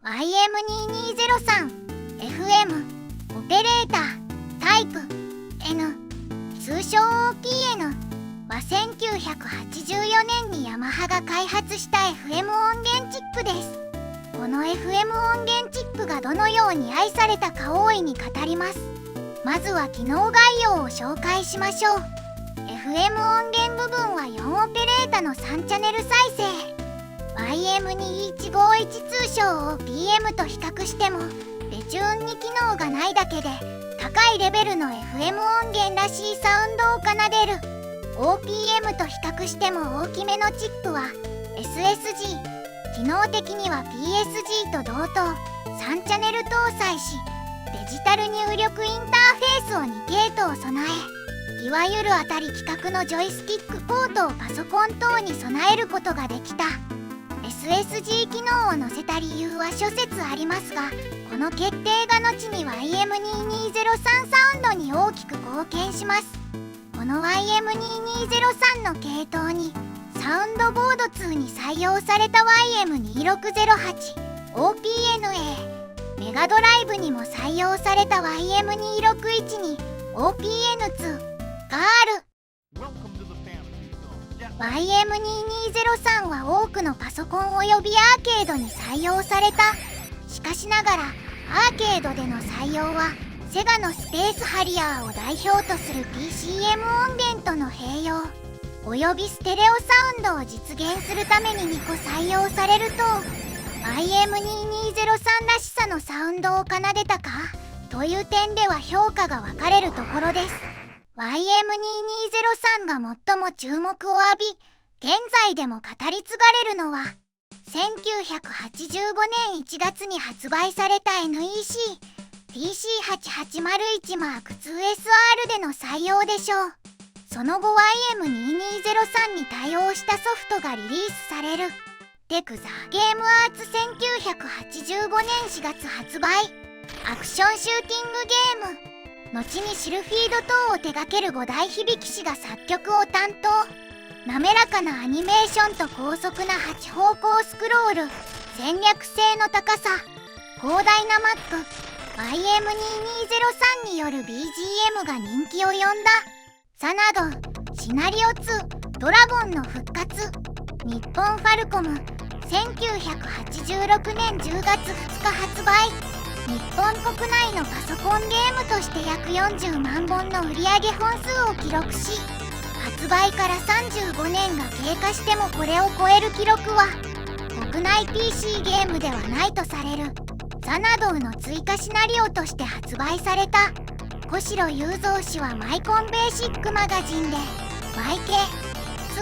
YM2203FM オペレータータイプ N 通称 OPN は1984年にヤマハが開発した FM 音源チップです。この FM 音源チップがどのように愛されたか大いに語ります。まずは機能概要を紹介しましょう。 FM 音源部分は4オペレータの3チャンネル再生。 YM2151 通称 OPM と比較してもベチューンに機能がないだけで高いレベルの FM 音源らしいサウンドを奏でる。 OPM と比較しても大きめのチップは SSG、 機能的には PSG と同等3チャンネル搭載し、デジタル入力インターフェースを2系統備え、いわゆる当たり規格のジョイスティックポートをパソコン等に備えることができた。 SSG 機能を載せた理由は諸説ありますが、この決定が後に YM2203 サウンドに大きく貢献します。この YM2203 の系統にサウンドボード2に採用された YM2608OPNA、 メガドライブにも採用された YM261 に OPN2 がある。YM2203 は多くのパソコンおよびアーケードに採用された。しかしながらアーケードでの採用はセガのスペースハリアーを代表とする PCM 音源との併用およびステレオサウンドを実現するために2個採用されると YM2203 らしさのサウンドを奏でたかという点では評価が分かれるところです。YM2203 が最も注目を浴び、現在でも語り継がれるのは1985年1月に発売された NEC TC8801M2SR での採用でしょう。その後 YM2203 に対応したソフトがリリースされる。テクザゲームアーツ1985年4月発売。アクションシューティングゲーム、後にシルフィード等を手掛ける五代響氏が作曲を担当。滑らかなアニメーションと高速な8方向スクロール、戦略性の高さ、広大なマップ、YM2203 による BGM が人気を呼んだ。サナド、シナリオ2、ドラゴンの復活、日本ファルコム、1986年10月2日発売。日本国内のパソコンゲームとして約40万本の売上本数を記録し、発売から35年が経過してもこれを超える記録は国内 PC ゲームではないとされる。サナドウの追加シナリオとして発売された。小城雄三氏はマイコンベーシックマガジンでマイケス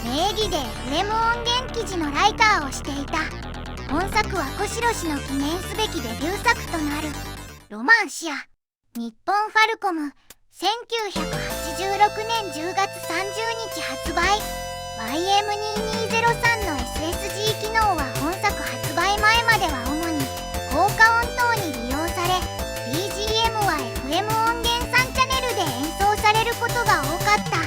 名義で FM 音源記事のライターをしていた。本作は小城氏の記念すべきデビュー作となるロマンシア日本ファルコム1986年10月30日発売。 YM2203 の SSG 機能は本作発売前までは主に効果音等に利用され、 BGM は FM 音源3チャンネルで演奏されることが多かった。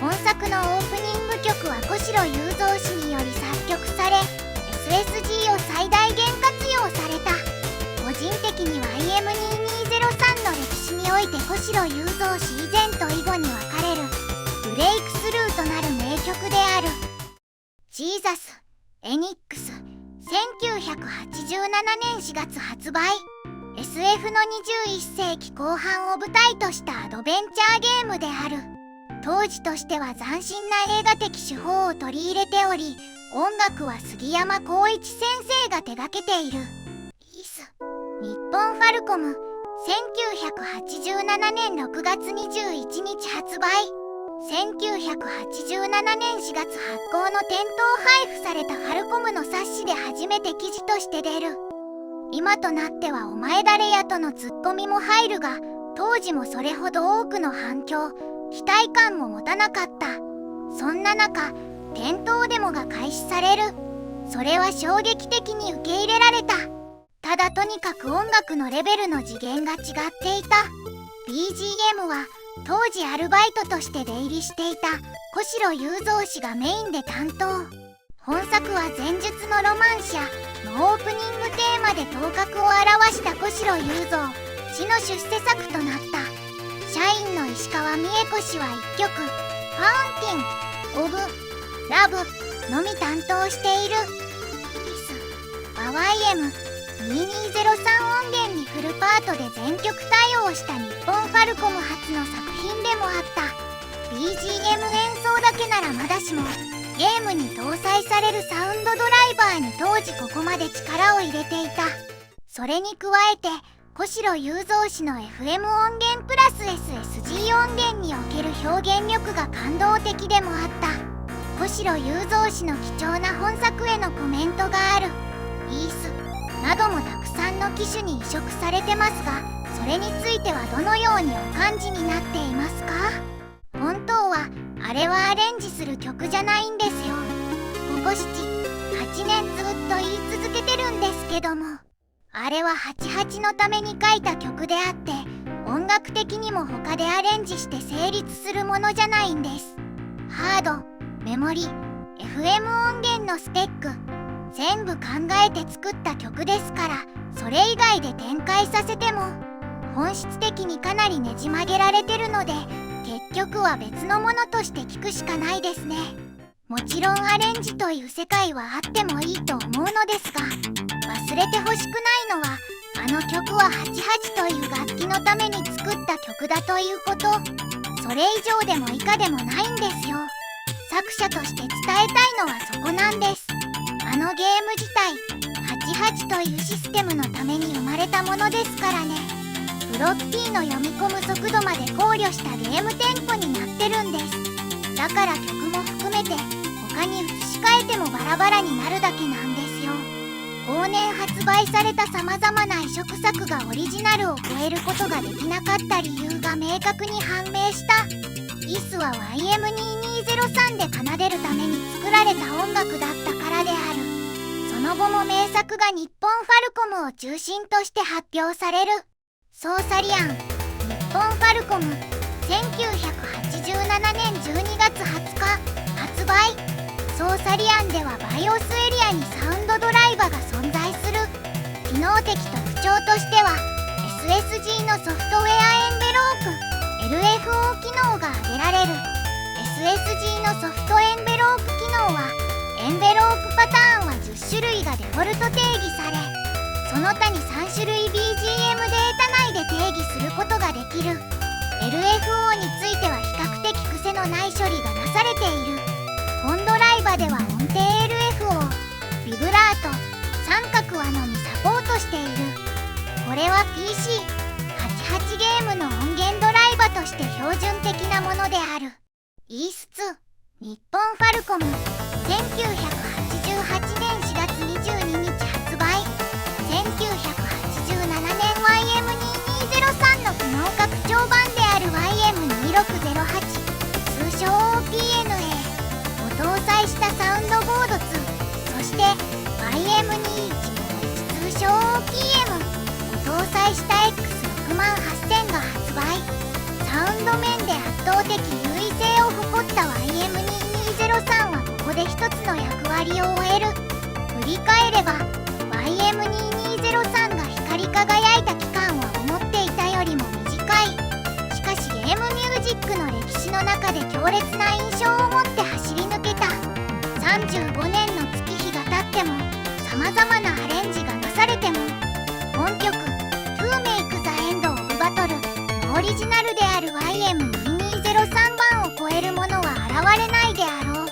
本作のオープニング曲は小城雄三氏により作曲され、SSG を最大限活用された。個人的に YM2203 の歴史において小城雄三氏以前と以後に分かれるブレイクスルーとなる名曲である。ジーザス・エニックス1987年4月発売。 SF の21世紀後半を舞台としたアドベンチャーゲームである。当時としては斬新な映画的手法を取り入れており、音楽は杉山浩一先生が手掛けている。日本ファルコム1987年6月21日発売。1987年4月発行の店頭配布されたファルコムの冊子で初めて記事として出る。今となってはお前誰やとのツッコミも入るが、当時もそれほど多くの反響、期待感も持たなかった。そんな中店頭デモが開始される。それは衝撃的に受け入れられた。ただとにかく音楽のレベルの次元が違っていた。 BGM は当時アルバイトとして出入りしていた小城雄三氏がメインで担当。本作は前述のロマンシアのオープニングテーまで頭角を現した小城雄三氏の出世作となった。社員の石川美恵子氏は1曲「ファウンティン・オブ・ラブ」のみ担当している。YM2203 音源にフルパートで全曲対応した日本ファルコム初の作品でもあった。 BGM 演奏だけならまだしもゲームに搭載されるサウンドドライバーに当時ここまで力を入れていた。それに加えて小城雄三氏の FM 音源プラス SSG 音源における表現力が感動的でもあった。小城雄三氏の貴重な本作へのコメントがある。イースなどもたくさんの機種に移植されてますが、それについてはどのようにお感じになっていますか？本当はあれはアレンジする曲じゃないんですよ。ここ7、8年ずっと言い続けてるんですけども、あれは88のために書いた曲であって、音楽的にも他でアレンジして成立するものじゃないんです。ハード、メモリ、FM 音源のスペック全部考えて作った曲ですから、それ以外で展開させても本質的にかなりねじ曲げられてるので、結局は別のものとして聴くしかないですね。もちろんアレンジという世界はあってもいいと思うのですが、忘れてほしくないのはあの曲は88という楽器のために作った曲だということ。それ以上でも以下でもないんですよ。作者として伝えたいのはそこなんです。あのゲーム自体88というシステムのために生まれたものですからね。フロッピーの読み込む速度まで考慮したゲームテンポになってるんです。だから曲も含めて他に移し替えてもバラバラになるだけなんですよ。後年発売された様々な移植作がオリジナルを超えることができなかった理由が明確に判明した。イスは YM2203 で奏でるために作られた音楽だったからである。その後も名作が日本ファルコムを中心として発表される。ソーサリアン、日本ファルコム、1987年12月20日発売。ソーサリアンではバイオスエリアにサウンドドライバーが存在する。機能的特徴としては SSG のソフトウェアエンベロープLFO 機能が挙げられる。 SSG のソフトエンベロープ機能はエンベロープパターンは10種類がデフォルト定義され、その他に3種類 BGM データ内で定義することができる。 LFO については比較的癖のない処理がなされている。本ドライバでは音程 LFO、ビブラート、三角はのみサポートしている。これは PC88 ゲームの音源ドライバとして標準的なものである。イース2、日本ファルコム、1988年4月22日発売。1987年 YM2203 の不能拡張版である YM2608、通称 OPNA を搭載したサウンドボード2、そして YM2151 通称 OPM を搭載した X68000 が発売。サウンド面で圧倒的優位性を誇った YM2203 はここで一つの役割を終える。振り返れば YM2203 が光り輝いた期間は思っていたよりも短い。しかしゲームミュージックの歴史の中で強烈な印象を持って走り抜けた。35年の月日が経っても様々なアレンジがなされても、本曲 To Make the End of Battle のオリジナルである YM2203 番を超えるものは現れないであろう。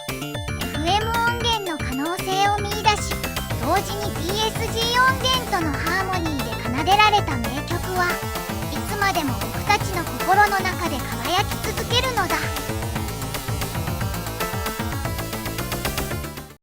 FM 音源の可能性を見出し、同時に PSG 音源とのハーモニーで奏でられた名曲はいつまでも僕たちの心の中で輝き